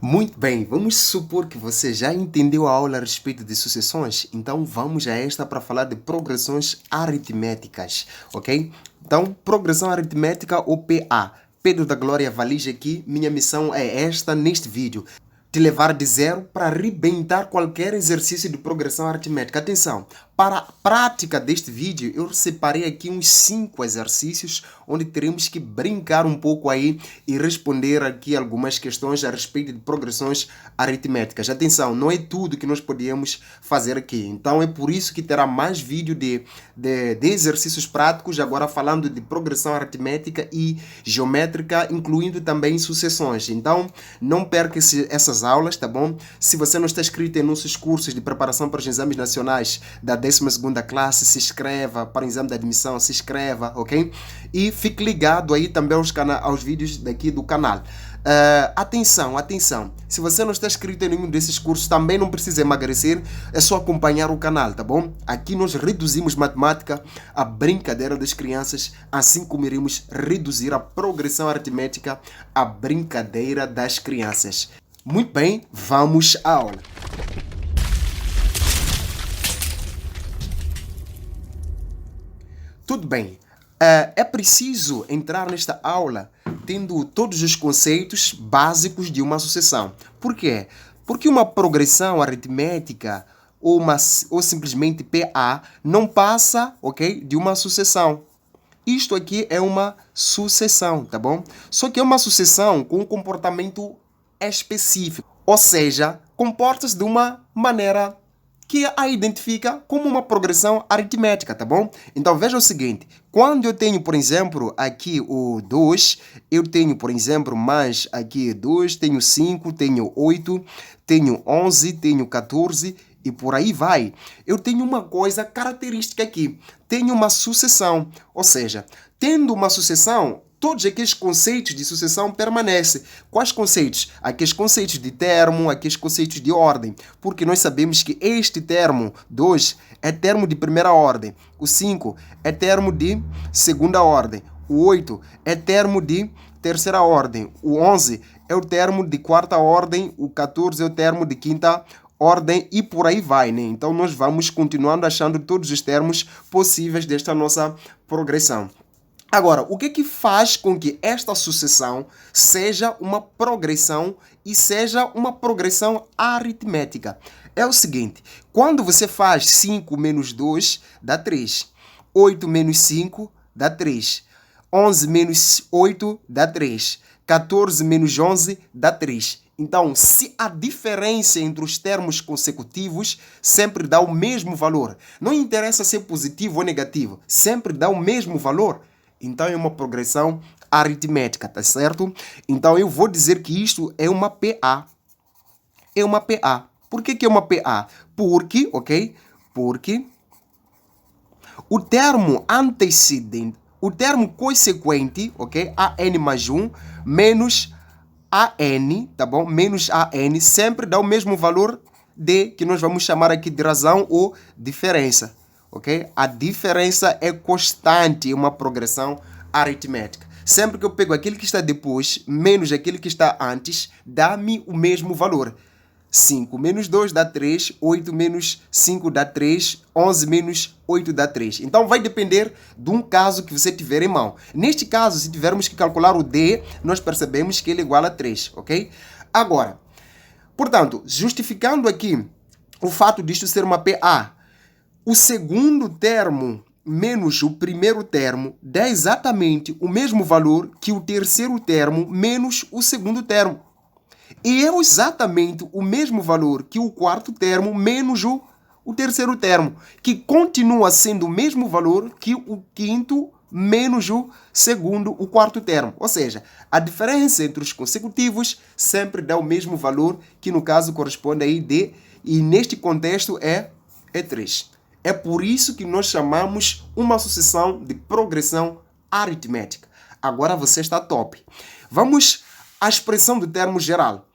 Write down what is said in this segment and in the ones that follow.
Muito bem, vamos supor que você já entendeu a aula a respeito de sucessões, então vamos a esta para falar de progressões aritméticas, ok? Então, progressão aritmética ou PA. Pedro da Glória Valige aqui, minha missão é esta neste vídeo. Te levar de zero para arrebentar qualquer exercício de progressão aritmética. Atenção, para a prática deste vídeo, eu separei aqui uns 5 exercícios onde teremos que brincar um pouco aí e responder aqui algumas questões a respeito de progressões aritméticas. Atenção, não é tudo que nós podemos fazer aqui. Então é por isso que terá mais vídeo de exercícios práticos, agora falando de progressão aritmética e geométrica, incluindo também sucessões. Então não perca essas aulas, tá bom? Se você não está inscrito em nossos cursos de preparação para os exames nacionais da 12ª classe, se inscreva. Para o exame de admissão, se inscreva, ok? E fique ligado aí também aos vídeos daqui do canal. Atenção, atenção. Se você não está inscrito em nenhum desses cursos, também não precisa emagrecer, é só acompanhar o canal, tá bom? Aqui nós reduzimos matemática, a brincadeira das crianças, assim como iremos reduzir a progressão aritmética, a brincadeira das crianças. Muito bem, vamos à aula. Tudo bem. É preciso entrar nesta aula tendo todos os conceitos básicos de uma sucessão. Por quê? Porque uma progressão aritmética ou simplesmente PA não passa, ok, de uma sucessão. Isto aqui é uma sucessão, tá bom? Só que é uma sucessão com um comportamento específico. Ou seja, comporta-se de uma maneira que a identifica como uma progressão aritmética, tá bom? Então veja o seguinte, quando eu tenho, por exemplo, aqui o 2, eu tenho, por exemplo, mais aqui 2, tenho 5, tenho 8, tenho 11, tenho 14 e por aí vai. Eu tenho uma coisa característica aqui, tenho uma sucessão, ou seja, tendo uma sucessão, todos aqueles conceitos de sucessão permanecem. Quais conceitos? Aqueles conceitos de termo, aqueles conceitos de ordem. Porque nós sabemos que este termo, 2, é termo de primeira ordem. O 5 é termo de segunda ordem. O 8 é termo de terceira ordem. O 11 é o termo de quarta ordem. O 14 é o termo de quinta ordem e por aí vai, né? Então nós vamos continuando achando todos os termos possíveis desta nossa progressão. Agora, o que faz com que esta sucessão seja uma progressão e seja uma progressão aritmética? É o seguinte, quando você faz 5 menos 2 dá 3, 8 menos 5 dá 3, 11 menos 8 dá 3, 14 menos 11 dá 3. Então, se a diferença entre os termos consecutivos sempre dá o mesmo valor, não interessa ser positivo ou negativo, sempre dá o mesmo valor, então é uma progressão aritmética, tá certo? Então eu vou dizer que isto é uma PA. É uma PA. Por que é uma PA? Porque, ok? Porque o termo antecedente, o termo consequente, ok? AN mais 1 menos AN, tá bom? Menos AN sempre dá o mesmo valor de, que nós vamos chamar aqui de razão ou diferença. Okay? A diferença é constante em uma progressão aritmética. Sempre que eu pego aquele que está depois, menos aquele que está antes, dá-me o mesmo valor. 5 menos 2 dá 3, 8 menos 5 dá 3, 11 menos 8 dá 3. Então vai depender de um caso que você tiver em mão. Neste caso, se tivermos que calcular o D, nós percebemos que ele é igual a 3, ok? Agora, portanto, justificando aqui o fato disto ser uma PA, o segundo termo menos o primeiro termo dá exatamente o mesmo valor que o terceiro termo menos o segundo termo. E é exatamente o mesmo valor que o quarto termo menos o terceiro termo, que continua sendo o mesmo valor que o quinto menos o segundo, o quarto termo. Ou seja, a diferença entre os consecutivos sempre dá o mesmo valor, que no caso corresponde aí D, e neste contexto é 3. É por isso que nós chamamos uma sucessão de progressão aritmética. Agora você está top. Vamos à expressão do termo geral.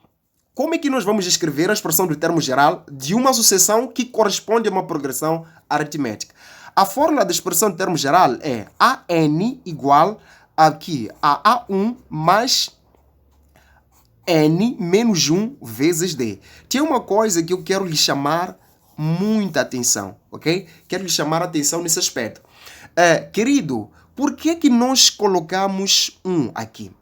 Como é que nós vamos escrever a expressão do termo geral de uma sucessão que corresponde a uma progressão aritmética? A fórmula da expressão do termo geral é AN igual aqui a A1 mais n menos 1 vezes d. Tem uma coisa que eu quero lhe chamar muita atenção, ok? Quero lhe chamar a atenção nesse aspecto. Querido, por que nós colocamos 1 aqui?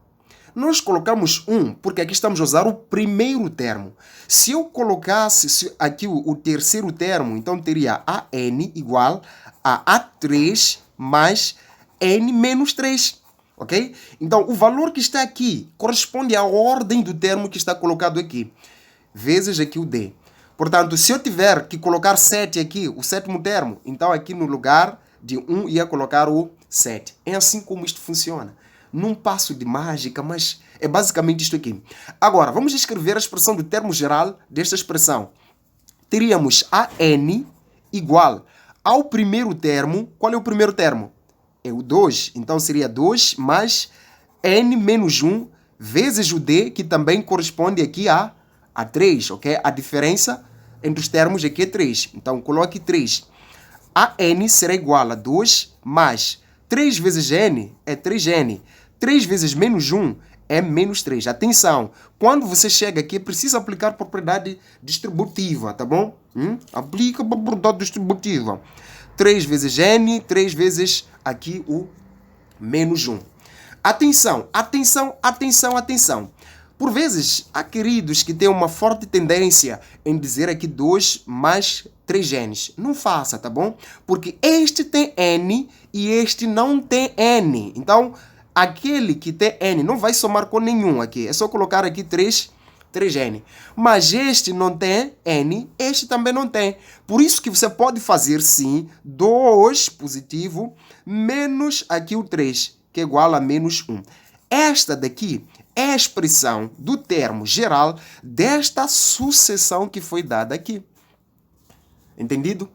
Nós colocamos 1 porque aqui estamos a usar o primeiro termo. Se eu colocasse aqui o terceiro termo, então teria AN igual a A3 mais N menos 3. Ok? Então, o valor que está aqui corresponde à ordem do termo que está colocado aqui, vezes aqui o D. Portanto, se eu tiver que colocar 7 aqui, o sétimo termo, então aqui no lugar de 1 ia colocar o 7. É assim como isto funciona. Num passo de mágica, mas é basicamente isto aqui. Agora, vamos escrever a expressão do termo geral desta expressão. Teríamos AN igual ao primeiro termo. Qual é o primeiro termo? É o 2. Então, seria 2 mais N menos 1 vezes o D, que também corresponde aqui a 3, ok? A diferença entre os termos aqui é 3. Então, coloque 3. A N será igual a 2 mais 3 vezes N é 3N. 3 vezes menos 1 é menos 3. Atenção, quando você chega aqui, precisa aplicar propriedade distributiva, tá bom? Aplica a propriedade distributiva. 3 vezes N, 3 vezes aqui o menos 1. Atenção, atenção, atenção, atenção. Por vezes, há queridos que têm uma forte tendência em dizer aqui 2 mais 3N. Não faça, tá bom? Porque este tem N e este não tem N. Então, aquele que tem N não vai somar com nenhum aqui. É só colocar aqui 3N. Mas este não tem N, este também não tem. Por isso que você pode fazer, sim, 2 positivo menos aqui o 3, que é igual a menos 1. Esta daqui é a expressão do termo geral desta sucessão que foi dada aqui. Entendido?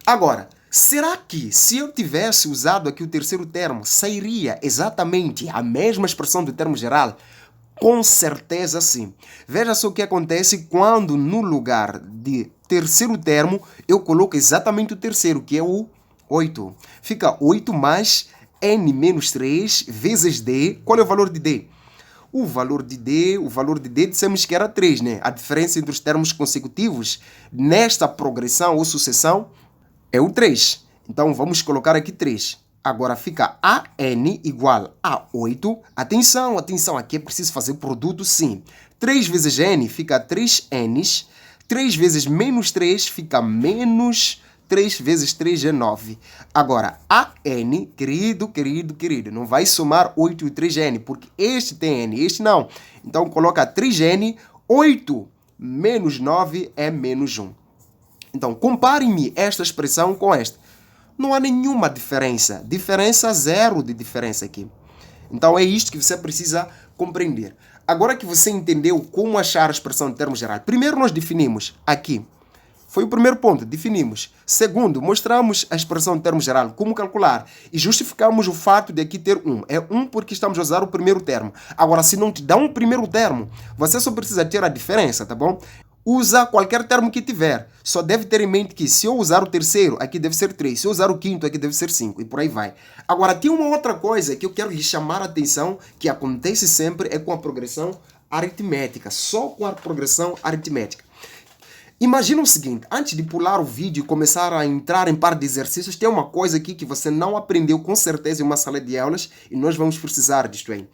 Agora, será que se eu tivesse usado aqui o terceiro termo, sairia exatamente a mesma expressão do termo geral? Com certeza sim. Veja só o que acontece quando no lugar de terceiro termo eu coloco exatamente o terceiro, que é o 8. Fica 8 mais N menos 3 vezes D. Qual é o valor de D? O valor de D dissemos que era 3, né? A diferença entre os termos consecutivos nesta progressão ou sucessão é o 3. Então vamos colocar aqui 3. Agora fica AN igual a 8. Atenção, atenção, aqui é preciso fazer produto sim. 3 vezes N fica 3Ns. 3 vezes menos 3 fica menos 3 vezes 3 é 9. Agora, AN, querido, não vai somar 8 e 3N, porque este tem N, este não. Então coloca 3N, 8 menos 9 é menos 1. Então, compare-me esta expressão com esta. Não há nenhuma diferença. Diferença zero de diferença aqui. Então, é isto que você precisa compreender. Agora que você entendeu como achar a expressão em termos gerais, primeiro nós definimos aqui. Foi o primeiro ponto, definimos. Segundo, mostramos a expressão em termos gerais, como calcular. E justificamos o fato de aqui ter 1. É 1 porque estamos a usar o primeiro termo. Agora, se não te dá um primeiro termo, você só precisa ter a diferença, tá bom? Usa qualquer termo que tiver. Só deve ter em mente que se eu usar o terceiro, aqui deve ser 3. Se eu usar o quinto, aqui deve ser 5. E por aí vai. Agora, tem uma outra coisa que eu quero lhe chamar a atenção, que acontece sempre, é com a progressão aritmética. Só com a progressão aritmética. Imagina o seguinte, antes de pular o vídeo e começar a entrar em par de exercícios, tem uma coisa aqui que você não aprendeu com certeza em uma sala de aulas e nós vamos precisar disto aí.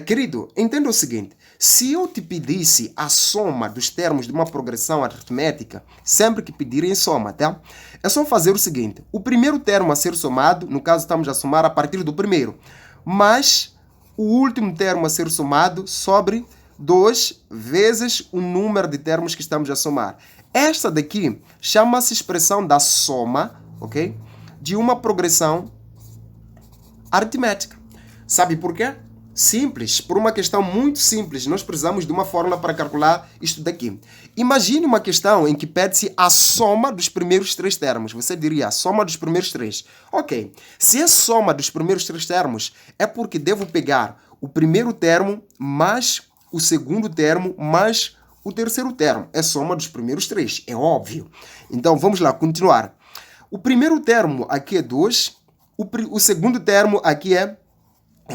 Querido, entenda o seguinte, se eu te pedisse a soma dos termos de uma progressão aritmética, sempre que pedirem soma, tá? É só fazer o seguinte, o primeiro termo a ser somado, no caso estamos a somar a partir do primeiro, mas o último termo a ser somado sobre 2 vezes o número de termos que estamos a somar. Esta daqui chama-se expressão da soma, ok? De uma progressão aritmética. Sabe por quê? Simples, por uma questão muito simples. Nós precisamos de uma fórmula para calcular isto daqui. Imagine uma questão em que pede-se a soma dos primeiros 3 termos. Você diria a soma dos primeiros 3. Ok, se é soma dos primeiros 3 termos, é porque devo pegar o primeiro termo mais o segundo termo mais o terceiro termo. É soma dos primeiros 3, é óbvio. Então, vamos lá, continuar. O primeiro termo aqui é 2, o segundo termo aqui é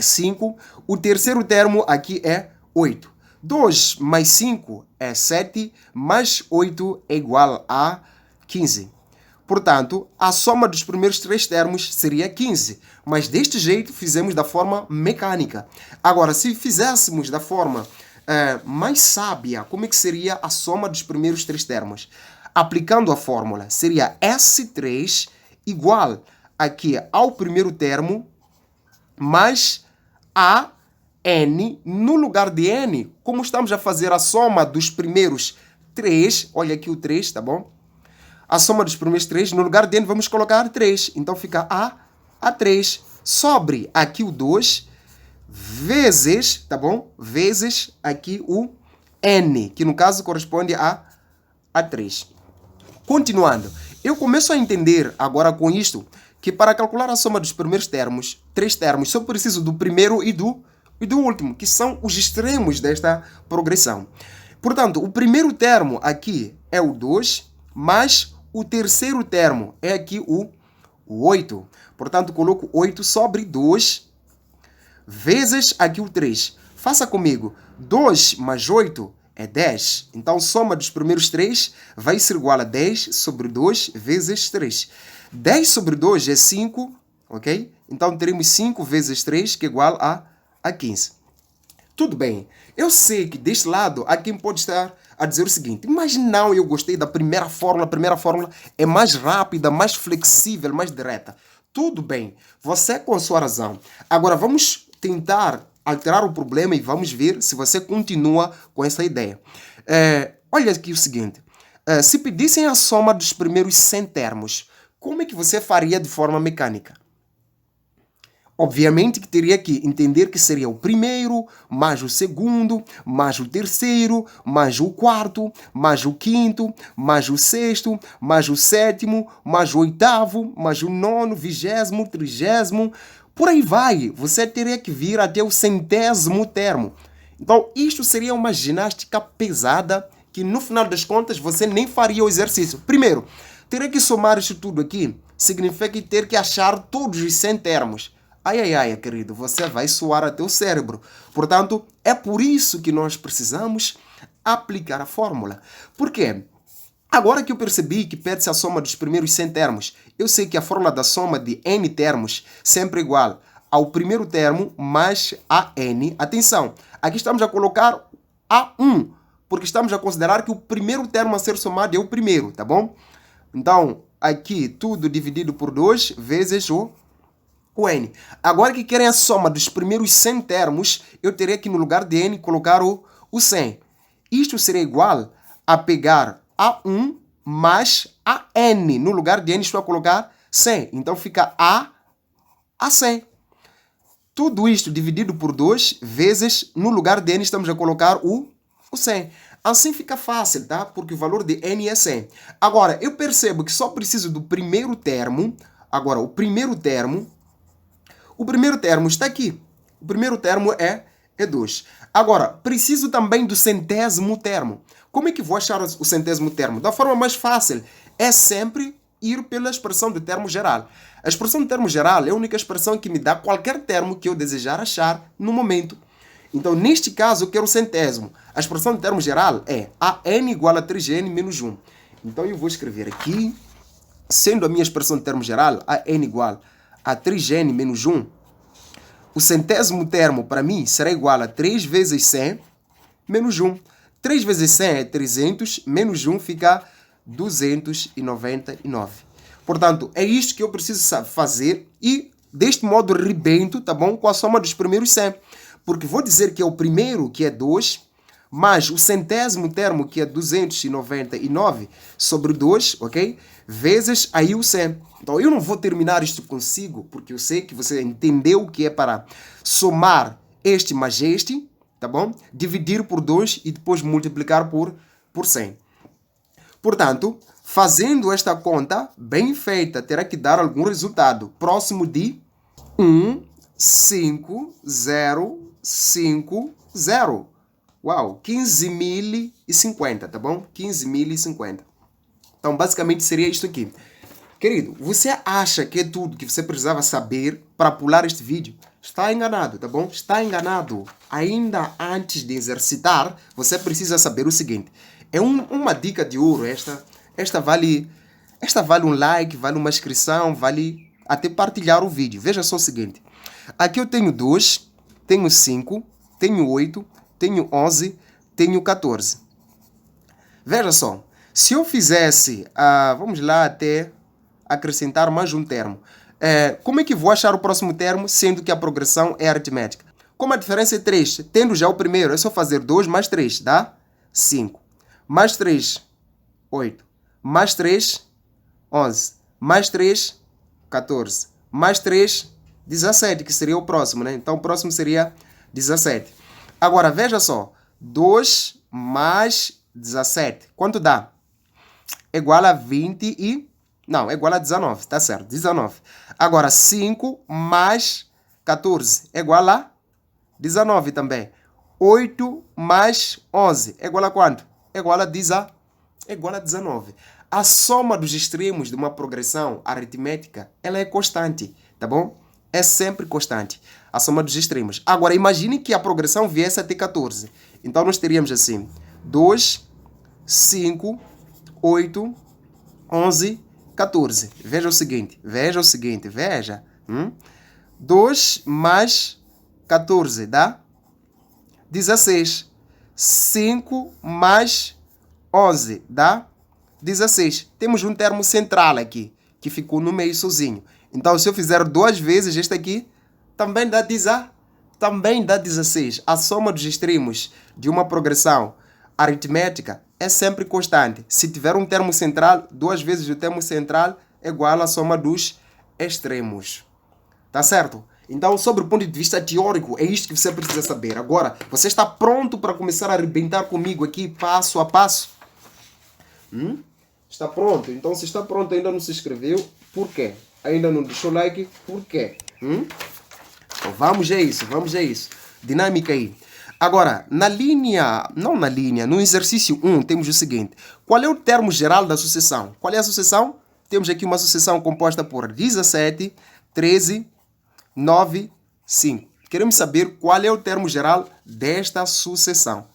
5, o terceiro termo aqui é 8. 2 mais 5 é 7, mais 8 é igual a 15. Portanto, a soma dos primeiros três termos seria 15. Mas deste jeito fizemos da forma mecânica. Agora, se fizéssemos da forma mais sábia, como é que seria a soma dos primeiros três termos? Aplicando a fórmula, seria S3 igual aqui ao primeiro termo mais a n, no lugar de n, como estamos a fazer a soma dos primeiros 3, olha aqui o 3, tá bom? A soma dos primeiros 3, no lugar de n vamos colocar 3. Então fica a 3 sobre aqui o 2 vezes, tá bom? Vezes aqui o n, que no caso corresponde a 3. Continuando, eu começo a entender agora com isto que para calcular a soma dos primeiros termos, três termos, só preciso do primeiro e do último, que são os extremos desta progressão. Portanto, o primeiro termo aqui é o 2, mas o terceiro termo é aqui o 8. Portanto, coloco 8 sobre 2 vezes aqui o 3. Faça comigo. 2 mais 8 é 10. Então, soma dos primeiros 3 vai ser igual a 10 sobre 2 vezes 3. 10 sobre 2 é 5, ok? Então, teremos 5 vezes 3, que é igual a 15. Tudo bem. Eu sei que deste lado há quem pode estar a dizer o seguinte, mas não, eu gostei da primeira fórmula. A primeira fórmula é mais rápida, mais flexível, mais direta. Tudo bem. Você com sua razão. Agora, vamos tentar alterar o problema e vamos ver se você continua com essa ideia. Olha aqui o seguinte. Se pedissem a soma dos primeiros 100 termos, como é que você faria de forma mecânica? Obviamente que teria que entender que seria o primeiro, mais o segundo, mais o terceiro, mais o quarto, mais o quinto, mais o sexto, mais o sétimo, mais o oitavo, mais o nono, 20º, 30º, por aí vai. Você teria que vir até o 100º termo. Então, isto seria uma ginástica pesada que, no final das contas, você nem faria o exercício. Primeiro, teria que somar isso tudo aqui. Significa ter que achar todos os 100 termos. Ai, querido, você vai suar até o cérebro. Portanto, é por isso que nós precisamos aplicar a fórmula. Por quê? Agora que eu percebi que pede-se a soma dos primeiros 100 termos, eu sei que a fórmula da soma de n termos sempre é igual ao primeiro termo mais a n. Atenção, aqui estamos a colocar a1, porque estamos a considerar que o primeiro termo a ser somado é o primeiro, tá bom? Então, aqui tudo dividido por 2 vezes o n. Agora que querem a soma dos primeiros 100 termos, eu teria que no lugar de n colocar o 100. Isto seria igual a pegar a1 mais a n. No lugar de n estou a colocar 100. Então fica a 100. Tudo isto dividido por 2 vezes, no lugar de n estamos a colocar o 100. Assim fica fácil, tá? Porque o valor de n é 100. Agora, eu percebo que só preciso do primeiro termo. Agora, o primeiro termo está aqui. O primeiro termo é 2. Agora, preciso também do 100º termo. Como é que vou achar o 100º termo? Da forma mais fácil, é sempre ir pela expressão de termo geral. A expressão de termo geral é a única expressão que me dá qualquer termo que eu desejar achar no momento. Então, neste caso, eu quero o 100º. A expressão de termo geral é a n igual a 3n menos 1. Então, eu vou escrever aqui, sendo a minha expressão de termo geral, a n igual a 3n menos 1, o 100º termo para mim será igual a 3 vezes 100 menos 1. 3 vezes 100 é 300, menos 1 fica 299. Portanto, é isto que eu preciso fazer e deste modo rebento, tá bom? Com a soma dos primeiros 100. Porque vou dizer que é o primeiro, que é 2, mais o 100º termo, que é 299, sobre 2, ok? Vezes aí o 100. Então, eu não vou terminar isto consigo, porque eu sei que você entendeu o que é para somar este mais este, tá bom? Dividir por 2 e depois multiplicar por 100. Portanto, fazendo esta conta bem feita, terá que dar algum resultado próximo de 15050. Uau, 15.050, tá bom? 15.050. Então, basicamente, seria isto aqui. Querido, você acha que é tudo que você precisava saber para pular este vídeo? Está enganado, tá bom? Está enganado. Ainda antes de exercitar, você precisa saber o seguinte. É uma dica de ouro esta. Esta vale um like, vale uma inscrição, vale até partilhar o vídeo. Veja só o seguinte. Aqui eu tenho 2, tenho 5, tenho 8, tenho 11, tenho 14. Veja só. Se eu fizesse, vamos lá até acrescentar mais um termo. Como é que vou achar o próximo termo, sendo que a progressão é aritmética? Como a diferença é 3, tendo já o primeiro, é só fazer 2 mais 3, dá 5. Mais 3, 8. Mais 3, 11. Mais 3, 14. Mais 3, 17, que seria o próximo, né? Então o próximo seria 17. Agora, veja só. 2 mais 17. Quanto dá? É igual a 20 e... Não, é igual a 19, tá certo, 19. Agora, 5 mais 14 é igual a 19 também. 8 mais 11 é igual a quanto? É igual a 19. A soma dos extremos de uma progressão aritmética, ela é constante, tá bom? É sempre constante, a soma dos extremos. Agora, imagine que a progressão viesse até 14. Então, nós teríamos assim, 2, 5, 8, 11, 14. Veja o seguinte. 2 mais 14 dá 16. 5 mais 11 dá 16. Temos um termo central aqui, que ficou no meio sozinho. Então, se eu fizer 2 vezes este aqui, também dá 16. A soma dos extremos de uma progressão aritmética é sempre constante. Se tiver um termo central, 2 vezes o termo central é igual à soma dos extremos. Tá certo? Então, sobre o ponto de vista teórico, é isto que você precisa saber. Agora, você está pronto para começar a arrebentar comigo aqui, passo a passo? Está pronto? Então, se está pronto, ainda não se inscreveu, por quê? Ainda não deixou like, por quê? Então, vamos a isso. Dinâmica aí. Agora, no exercício 1, temos o seguinte. Qual é o termo geral da sucessão? Qual é a sucessão? Temos aqui uma sucessão composta por 17, 13, 9, 5. Queremos saber qual é o termo geral desta sucessão.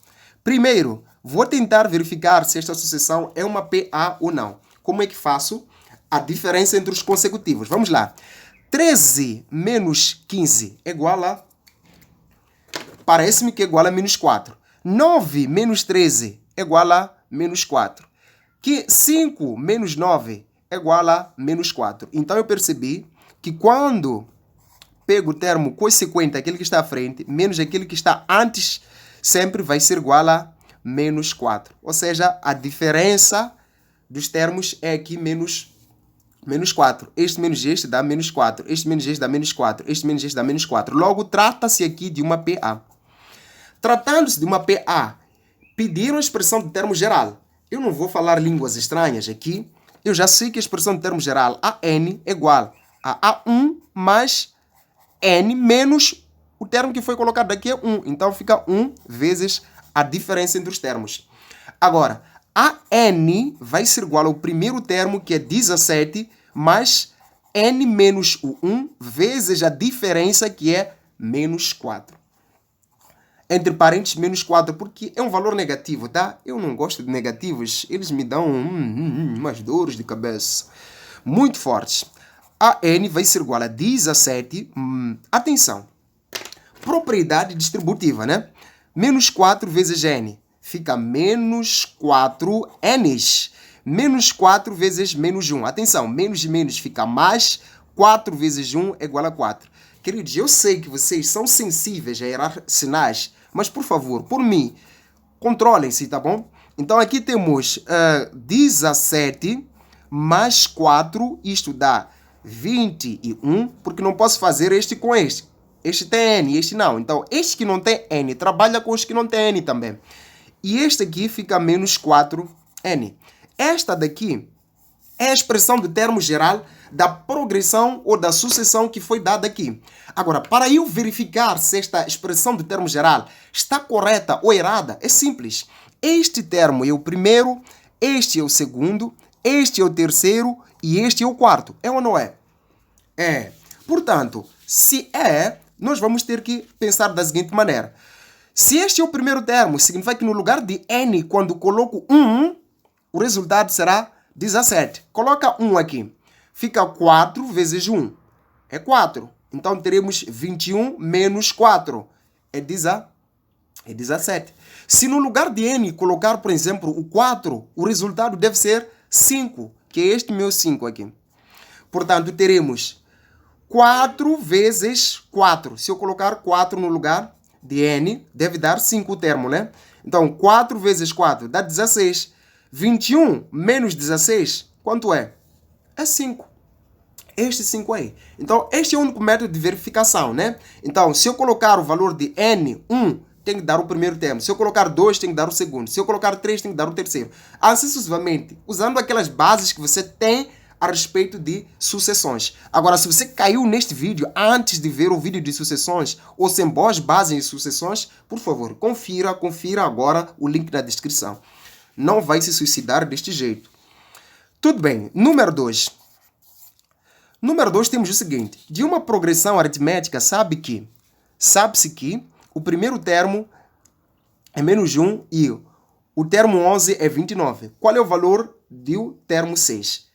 Primeiro, vou tentar verificar se esta sucessão é uma PA ou não. Como é que faço? A diferença entre os consecutivos. Vamos lá. 13 menos 15 é igual a... Parece-me que é igual a menos 4. 9 menos 13 é igual a menos 4. 5 menos 9 é igual a menos 4. Então, eu percebi que quando pego o termo consequente, aquele que está à frente, menos aquele que está antes, sempre vai ser igual a menos 4. Ou seja, a diferença dos termos é aqui menos 4. Este menos este dá menos 4. Este menos este dá menos 4. Este menos este dá menos 4. Logo, trata-se aqui de uma PA. Tratando-se de uma PA, pediram a expressão de termo geral. Eu não vou falar línguas estranhas aqui. Eu já sei que a expressão de termo geral AN é igual a A1 mais N menos o termo que foi colocado aqui é 1. Então, fica 1 vezes a diferença entre os termos. Agora, AN vai ser igual ao primeiro termo, que é 17, mais N menos o 1 vezes a diferença, que é menos 4. Entre parênteses, menos 4, porque é um valor negativo, tá? Eu não gosto de negativos, eles me dão umas dores de cabeça muito fortes. A N vai ser igual a 17, atenção, propriedade distributiva, né? Menos 4 vezes N, fica menos 4 Ns. Menos 4 vezes menos 1, atenção, menos de menos fica mais, 4 vezes 1 é igual a 4. Queridos, eu sei que vocês são sensíveis a errar sinais, mas, por favor, por mim, controlem-se, tá bom? Então, aqui temos 17 mais 4, isto dá 21, porque não posso fazer este com este. Este tem N, este não. Então, este que não tem N, trabalha com os que não tem N também. E este aqui fica menos 4N. Esta daqui é a expressão do termo geral da progressão ou da sucessão que foi dada aqui. Agora, para eu verificar se esta expressão do termo geral está correta ou errada, é simples. Este termo é o primeiro, este é o segundo, este é o terceiro e este é o quarto. É ou não é? É. Portanto, se é, nós vamos ter que pensar da seguinte maneira. Se este é o primeiro termo, significa que no lugar de n, quando coloco 1, o resultado será 17. Coloca 1 aqui. Fica 4 vezes 1. É 4. Então, teremos 21 menos 4. É 17. Se no lugar de n colocar, por exemplo, o 4, o resultado deve ser 5, que é este meu 5 aqui. Portanto, teremos 4 vezes 4. Se eu colocar 4 no lugar de n, deve dar 5 o termo, né? Então, 4 vezes 4 dá 16. 21 menos 16, quanto é? É 5. Este 5 aí. Então, este é o único método de verificação, né? Então, se eu colocar o valor de n, 1, tem que dar o primeiro termo. Se eu colocar 2, tem que dar o segundo. Se eu colocar 3, tem que dar o terceiro. Assim sucessivamente, usando aquelas bases que você tem a respeito de sucessões. Agora, se você caiu neste vídeo antes de ver o vídeo de sucessões ou sem boas bases em sucessões, por favor, confira agora o link na descrição. Não vai se suicidar deste jeito. Tudo bem. Número 2. Número 2 temos o seguinte. De uma progressão aritmética, sabe-se que o primeiro termo é menos 1 e o termo 11 é 29. Qual é o valor do termo 6?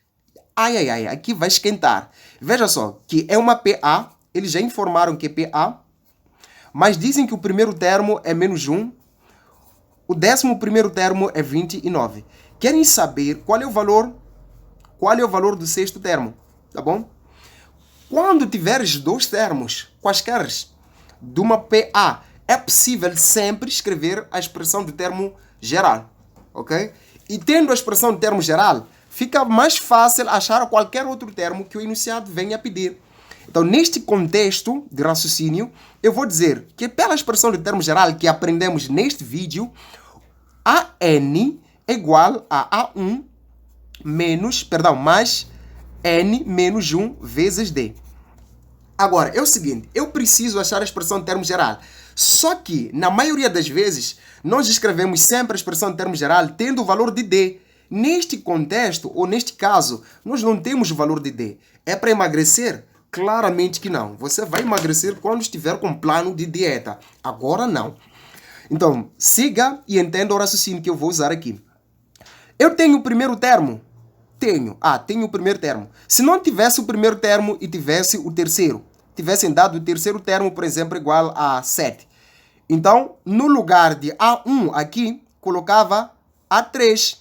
Aqui vai esquentar. Veja só, que é uma PA. Eles já informaram que é PA. Mas dizem que o primeiro termo é menos 1. O 11º termo é 29. Querem saber qual é o valor do sexto termo, tá bom? Quando tiveres dois termos, quaisquer, de uma PA, é possível sempre escrever a expressão de termo geral, ok? E tendo a expressão de termo geral, fica mais fácil achar qualquer outro termo que o enunciado venha a pedir. Então, neste contexto de raciocínio, eu vou dizer que pela expressão de termo geral que aprendemos neste vídeo, AN é igual a A1 mais N menos 1 vezes D. Agora, é o seguinte, eu preciso achar a expressão de termo geral. Só que, na maioria das vezes, nós escrevemos sempre a expressão de termo geral tendo o valor de D. Neste contexto, ou neste caso, nós não temos o valor de D. É para emagrecer? Claramente que não. Você vai emagrecer quando estiver com plano de dieta. Agora não. Então, siga e entenda o raciocínio que eu vou usar aqui. Eu tenho o primeiro termo? Tenho. Tenho o primeiro termo. Se não tivesse o primeiro termo e tivesse o terceiro, tivessem dado o terceiro termo, por exemplo, igual a 7. Então, no lugar de A1 aqui, colocava A3.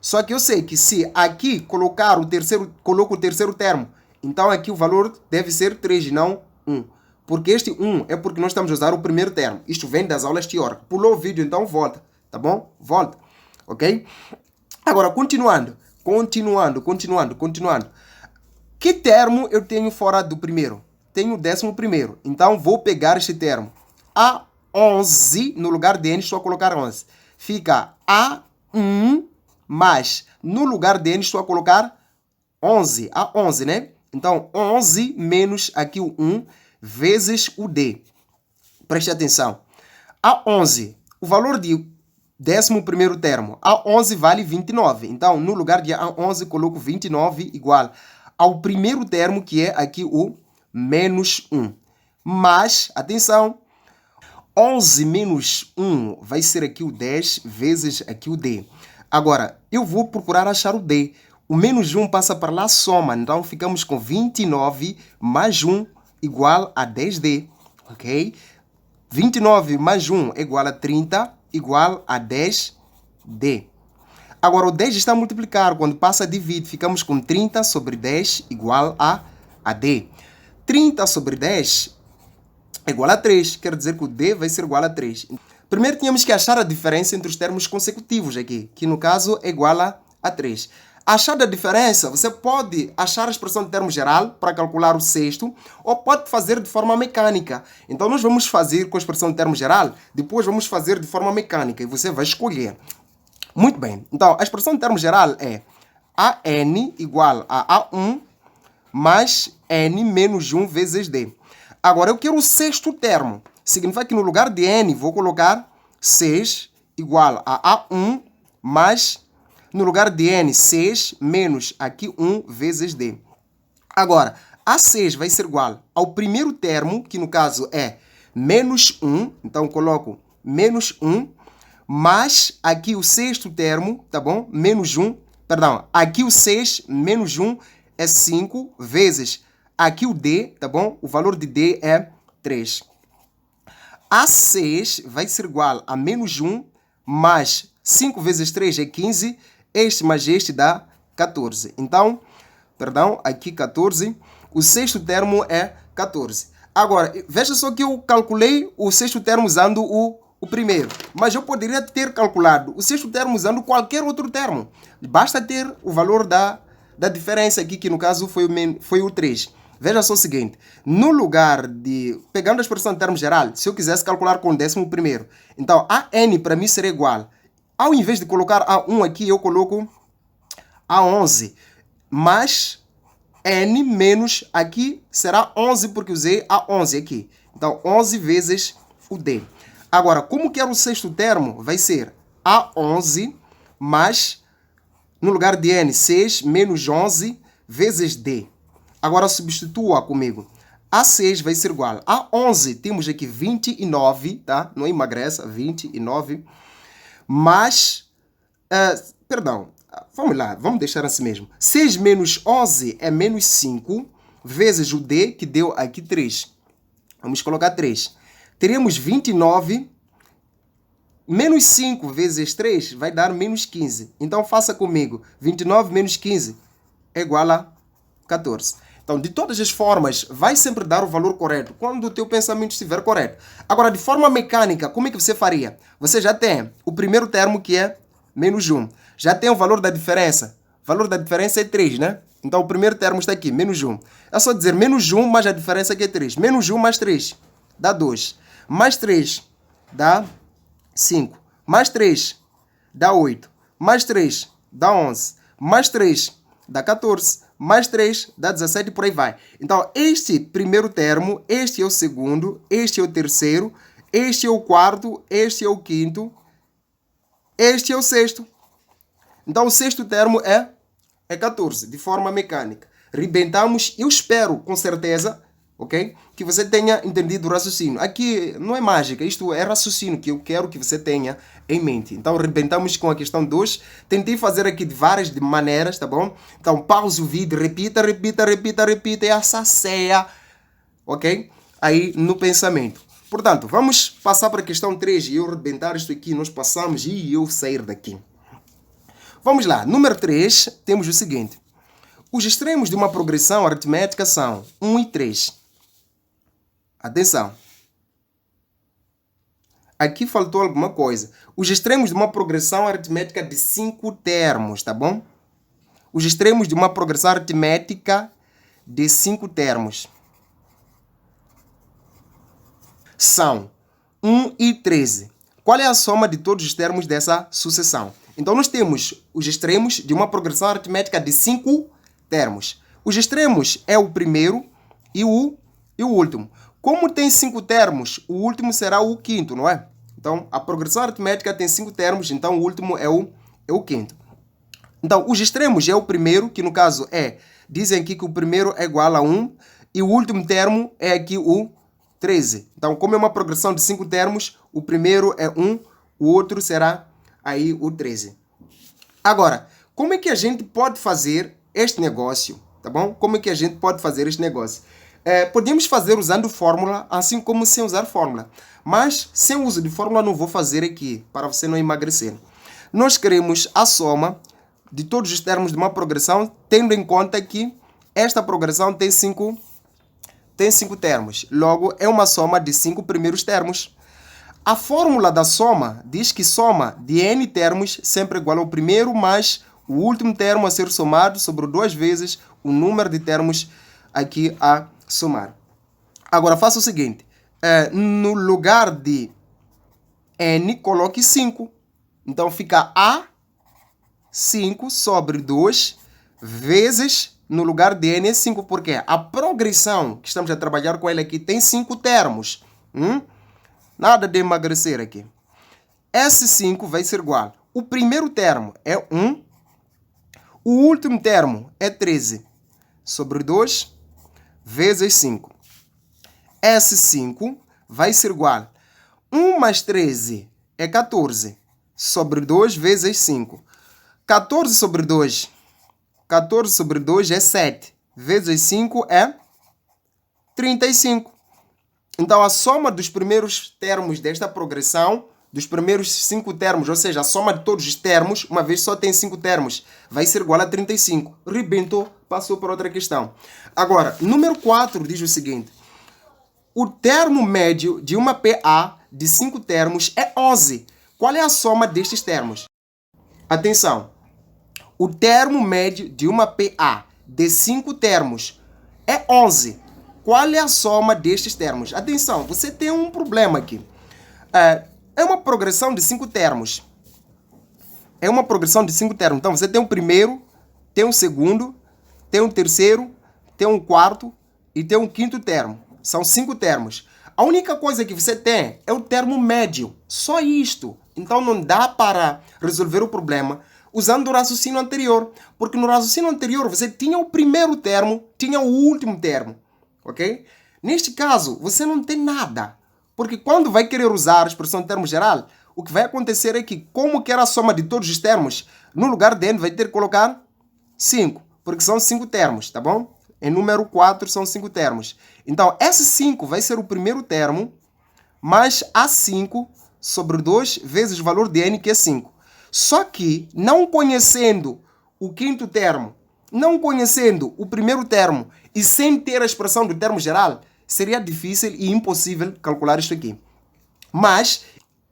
Só que eu sei que se aqui coloco o terceiro termo, então aqui o valor deve ser 3 e não 1. Porque este 1 é porque nós estamos a usar o primeiro termo. Isto vem das aulas teóricas. Pulou o vídeo, então volta. Tá bom? Volta. Ok? Agora, continuando. Que termo eu tenho fora do primeiro? Tenho o 11º. Então, vou pegar este termo. A11, no lugar de N, estou a colocar 11. Fica A1 mais, no lugar de N, estou a colocar 11. A11, né? Então, 11 menos aqui o 1 vezes o D. Preste atenção. A11, o valor de 11º termo. A11 vale 29. Então, no lugar de A11, coloco 29 igual ao primeiro termo, que é aqui o menos 1. Mas, atenção, 11 menos 1 vai ser aqui o 10 vezes aqui o D. Agora, eu vou procurar achar o D. O menos 1 passa para lá, soma. Então, ficamos com 29 mais 1 igual a 10D. Ok? 29 mais 1 é igual a 30, igual a 10D. Agora, o 10 está a multiplicar. Quando passa a dividir, ficamos com 30 sobre 10 igual a D. 30 sobre 10 é igual a 3. Quer dizer que o D vai ser igual a 3. Primeiro, tínhamos que achar a diferença entre os termos consecutivos aqui, que no caso é igual a 3. Achar a diferença, você pode achar a expressão de termo geral para calcular o sexto, ou pode fazer de forma mecânica. Então, nós vamos fazer com a expressão de termo geral, depois vamos fazer de forma mecânica, e você vai escolher. Muito bem. Então, a expressão de termo geral é AN igual a A1 mais N menos 1 vezes D. Agora, eu quero o sexto termo. Significa que no lugar de N, vou colocar 6 igual a A1 mais, no lugar de N, 6 menos aqui 1 vezes D. Agora, A6 vai ser igual ao primeiro termo, que no caso é menos 1. Então, coloco menos 1, mais aqui o sexto termo, tá bom? Menos 1, perdão, aqui o 6 menos 1 é 5, vezes aqui o D, tá bom? O valor de D é 3. A6 vai ser igual a menos 1, mais 5 vezes 3 é 15, este mais este dá 14. Então, perdão, aqui 14, o sexto termo é 14. Agora, veja só que eu calculei o sexto termo usando o primeiro, mas eu poderia ter calculado o sexto termo usando qualquer outro termo. Basta ter o valor da diferença aqui, que no caso foi o 3. Veja só o seguinte, no lugar de, pegando a expressão em termos geral, se eu quisesse calcular com o 11º, então a n para mim seria igual, ao invés de colocar A1 aqui, eu coloco A11, mais n menos aqui será 11, porque usei A11 aqui. Então, 11 vezes o D. Agora, como que era o sexto termo? Vai ser A11 mais, no lugar de n, 6 menos 11 vezes D. Agora, substitua comigo. A6 vai ser igual a 11. Temos aqui 29, tá? Não emagrece, 29. Mais, perdão, vamos lá, vamos deixar assim mesmo. 6 menos 11 é menos 5, vezes o D, que deu aqui 3. Vamos colocar 3. Teremos 29, menos 5 vezes 3 vai dar menos 15. Então, faça comigo. 29 menos 15 é igual a 14. Então, de todas as formas, vai sempre dar o valor correto, quando o teu pensamento estiver correto. Agora, de forma mecânica, como é que você faria? Você já tem o primeiro termo, que é menos 1. Já tem o valor da diferença. O valor da diferença é 3, né? Então, o primeiro termo está aqui, menos 1. É só dizer menos 1 mais a diferença que é 3. Menos 1 mais 3 dá 2. Mais 3 dá 5. Mais 3 dá 8. Mais 3 dá 11. Mais 3 dá 14. Mais 3 dá 17 e por aí vai. Então, este primeiro termo, este é o segundo, este é o terceiro, este é o quarto, este é o quinto, este é o sexto. Então, o sexto termo é 14, de forma mecânica. Rebentamos, eu espero, com certeza, ok? Que você tenha entendido o raciocínio. Aqui não é mágica, isto é raciocínio que eu quero que você tenha em mente. Então, rebentamos com a questão 2. Tentei fazer aqui de várias maneiras, tá bom? Então, pause o vídeo, repita e assaceia, ok? Aí, no pensamento. Portanto, vamos passar para a questão 3 e eu rebentar isto aqui, nós passamos e eu sair daqui. Vamos lá, número 3, temos o seguinte. Os extremos de uma progressão aritmética são 1 e 3. Atenção. Aqui faltou alguma coisa. Os extremos de uma progressão aritmética de 5 termos, tá bom? Os extremos de uma progressão aritmética de 5 termos são 1 e 13. Qual é a soma de todos os termos dessa sucessão? Então, nós temos os extremos de uma progressão aritmética de 5 termos. Os extremos é o primeiro e o último. Como tem 5 termos, o último será o quinto, não é? Então, a progressão aritmética tem 5 termos, então o último é o quinto. Então, os extremos é o primeiro, que no caso dizem aqui que o primeiro é igual a 1, e o último termo é aqui o 13. Então, como é uma progressão de 5 termos, o primeiro é 1, o outro será aí o 13. Agora, como é que a gente pode fazer este negócio, tá bom? Como é que a gente pode fazer este negócio? Podemos fazer usando fórmula, assim como sem usar fórmula. Mas, sem uso de fórmula, não vou fazer aqui, para você não emagrecer. Nós queremos a soma de todos os termos de uma progressão, tendo em conta que esta progressão tem 5 termos. Logo, é uma soma de 5 primeiros termos. A fórmula da soma diz que soma de n termos sempre é igual ao primeiro mais o último termo a ser somado sobre 2 vezes o número de termos aqui a somar. Agora, faça o seguinte. No lugar de n, coloque 5. Então, fica A5 sobre 2 vezes, no lugar de n é 5, porque a progressão que estamos a trabalhar com ela aqui tem 5 termos. Nada de emagrecer aqui. Esse 5 vai ser igual. O primeiro termo é 1. O último termo é 13 sobre 2 vezes 5. Esse 5 vai ser igual. 1 mais 13 é 14 sobre 2 vezes 5. 14 sobre 2. 14 sobre 2 é 7. Vezes 5 é 35. Então, a soma dos primeiros termos desta progressão, dos primeiros 5 termos, ou seja, a soma de todos os termos, uma vez só tem 5 termos, vai ser igual a 35. Rebentou, passou para outra questão. Agora, número 4 diz o seguinte. O termo médio de uma PA de 5 termos é 11. Qual é a soma destes termos? Atenção. O termo médio de uma PA de 5 termos é 11. Qual é a soma destes termos? Atenção, você tem um problema aqui. É uma progressão de 5 termos. É uma progressão de 5 termos. Então, você tem o primeiro, tem o segundo, tem o terceiro, tem um quarto e tem um quinto termo. São 5 termos. A única coisa que você tem é o termo médio. Só isto. Então, não dá para resolver o problema usando o raciocínio anterior. Porque no raciocínio anterior, você tinha o primeiro termo, tinha o último termo. Ok? Neste caso, você não tem nada. Porque quando vai querer usar a expressão termo geral, o que vai acontecer é que, como que era a soma de todos os termos, no lugar de n vai ter que colocar 5. Porque são 5 termos, tá bom? Em número 4 são 5 termos. Então, esse 5 vai ser o primeiro termo, mais A5 sobre 2 vezes o valor de n, que é 5. Só que, não conhecendo o quinto termo, não conhecendo o primeiro termo e sem ter a expressão do termo geral, seria difícil e impossível calcular isto aqui. Mas,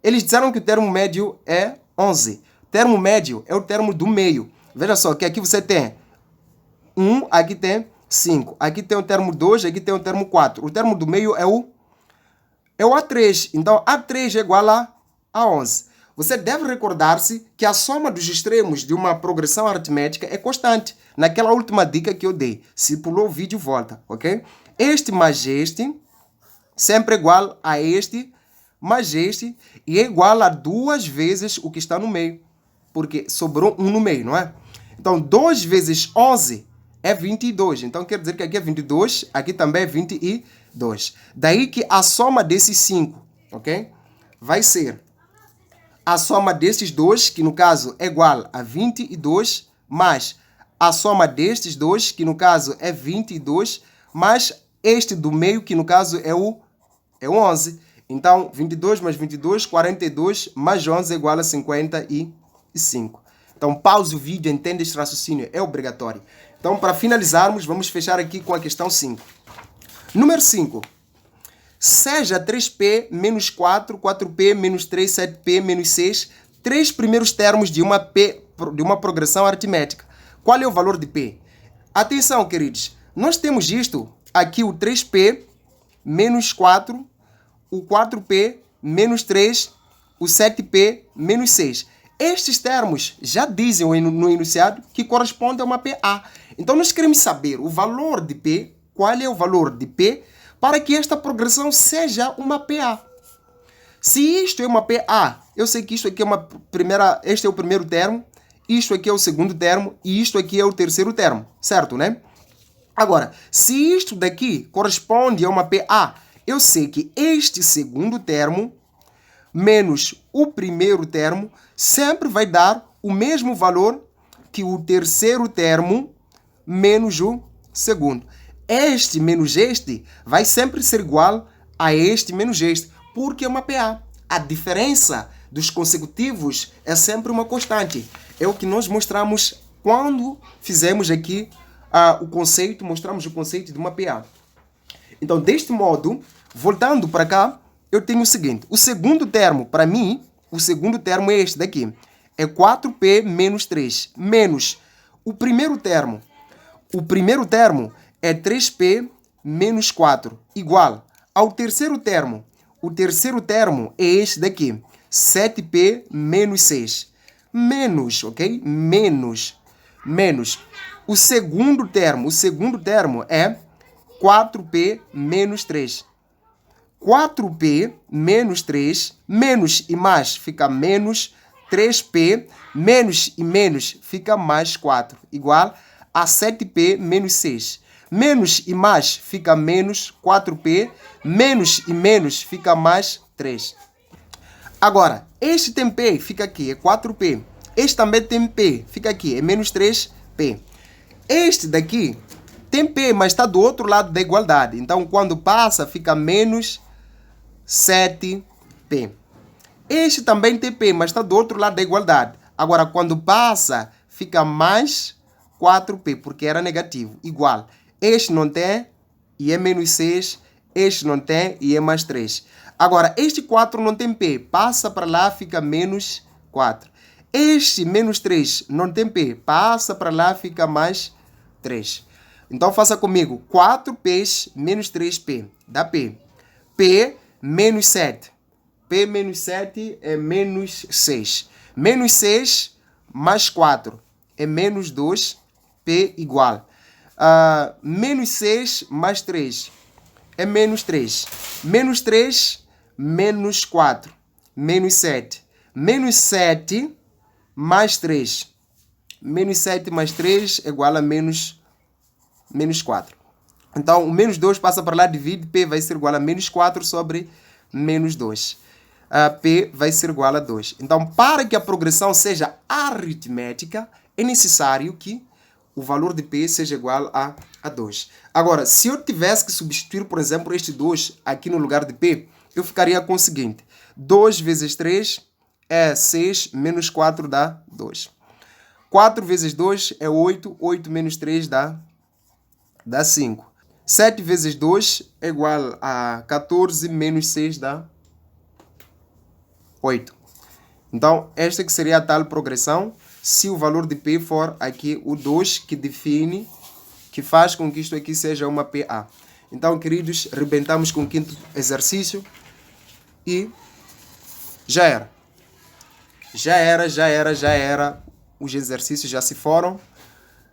eles disseram que o termo médio é 11. O termo médio é o termo do meio. Veja só que aqui você tem 1, aqui tem 5. Aqui tem o termo 2, aqui tem o termo 4. O termo do meio é o A3. Então, A3 é igual a 11. Você deve recordar-se que a soma dos extremos de uma progressão aritmética é constante. Naquela última dica que eu dei. Se pulou o vídeo, volta, ok? Este mais este sempre é igual a este mais este e é igual a 2 vezes o que está no meio. Porque sobrou 1 no meio, não é? Então, 2 vezes 11 é 22. Então, quer dizer que aqui é 22, aqui também é 22. Daí que a soma desses 5, ok? Vai ser a soma destes dois, que no caso é igual a 22, mais a soma destes dois, que no caso é 22, mais este do meio, que no caso é o 11. Então, 22 mais 22, 42, mais 11 é igual a 55. Então, pause o vídeo, entenda este raciocínio, é obrigatório. Então, para finalizarmos, vamos fechar aqui com a questão 5. Número 5. Seja 3p menos 4, 4p menos 3, 7p menos 6, 3 primeiros termos de uma progressão aritmética. Qual é o valor de p? Atenção, queridos. Nós temos isto aqui, o 3p menos 4, o 4p menos 3, o 7p menos 6. Estes termos já dizem no enunciado que corresponde a uma PA. Então, nós queremos saber o valor de p, qual é o valor de p, para que esta progressão seja uma PA. Se isto é uma PA, eu sei que isto aqui é este é o primeiro termo, isto aqui é o segundo termo e isto aqui é o terceiro termo, certo, né? Agora, se isto daqui corresponde a uma PA, eu sei que este segundo termo menos o primeiro termo sempre vai dar o mesmo valor que o terceiro termo menos o segundo. Este menos este vai sempre ser igual a este menos este, porque é uma PA. A diferença dos consecutivos é sempre uma constante. É o que nós mostramos quando fizemos aqui o conceito, mostramos o conceito de uma PA. Então, deste modo, voltando para cá, eu tenho o seguinte. O segundo termo, para mim, o segundo termo é este daqui. É 4p menos 3, menos o primeiro termo. O primeiro termo é 3p menos 4, igual ao terceiro termo. O terceiro termo é este daqui, 7p menos 6. Menos, ok? Menos. O segundo termo é 4p menos 3. 4p menos 3, menos e mais fica menos 3p, menos e menos fica mais 4, igual a 7p menos 6. Menos e mais fica menos 4p. Menos e menos fica mais 3. Agora, este tem p, fica aqui, é 4p. Este também tem p, fica aqui, é menos 3p. Este daqui tem p, mas está do outro lado da igualdade. Então, quando passa, fica menos 7p. Este também tem p, mas está do outro lado da igualdade. Agora, quando passa, fica mais 4p, porque era negativo, igual. Este não tem e é menos 6. Este não tem e é mais 3. Agora, este 4 não tem p, passa para lá, fica menos 4. Este menos 3 não tem p, passa para lá, fica mais 3. Então, faça comigo. 4p menos 3p dá p. p menos 7. p menos 7 é menos 6. Menos 6 mais 4 é menos 2, p igual. Menos 6 mais 3 é menos 3. Menos 3, menos 4, menos 7. Menos 7 mais 3. Menos 7 mais 3 é igual a menos 4. Então, o menos 2 passa para lá, divide, p vai ser igual a menos 4 sobre menos 2. P vai ser igual a 2. Então, para que a progressão seja aritmética, é necessário que o valor de p seja igual a 2. Agora, se eu tivesse que substituir, por exemplo, este 2 aqui no lugar de p, eu ficaria com o seguinte. 2 vezes 3 é 6, menos 4 dá 2. 4 vezes 2 é 8, 8 menos 3 dá 5. 7 vezes 2 é igual a 14, menos 6 dá 8. Então, esta que seria a tal progressão, se o valor de p for aqui o 2 que define, que faz com que isto aqui seja uma PA. Então, queridos, rebentamos com o quinto exercício e já era. Já era. Os exercícios já se foram.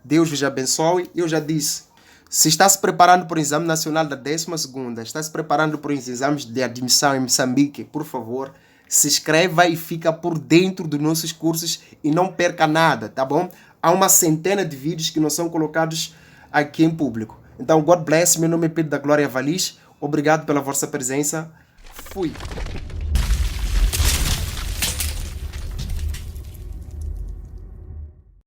Deus vos abençoe. Eu já disse, se está se preparando para o Exame Nacional da 12ª, está se preparando para os exames de admissão em Moçambique, por favor, se inscreva e fica por dentro dos nossos cursos e não perca nada, tá bom? Há uma centena de vídeos que não são colocados aqui em público. Então, God bless. Meu nome é Pedro da Glória Valis. Obrigado pela vossa presença. Fui.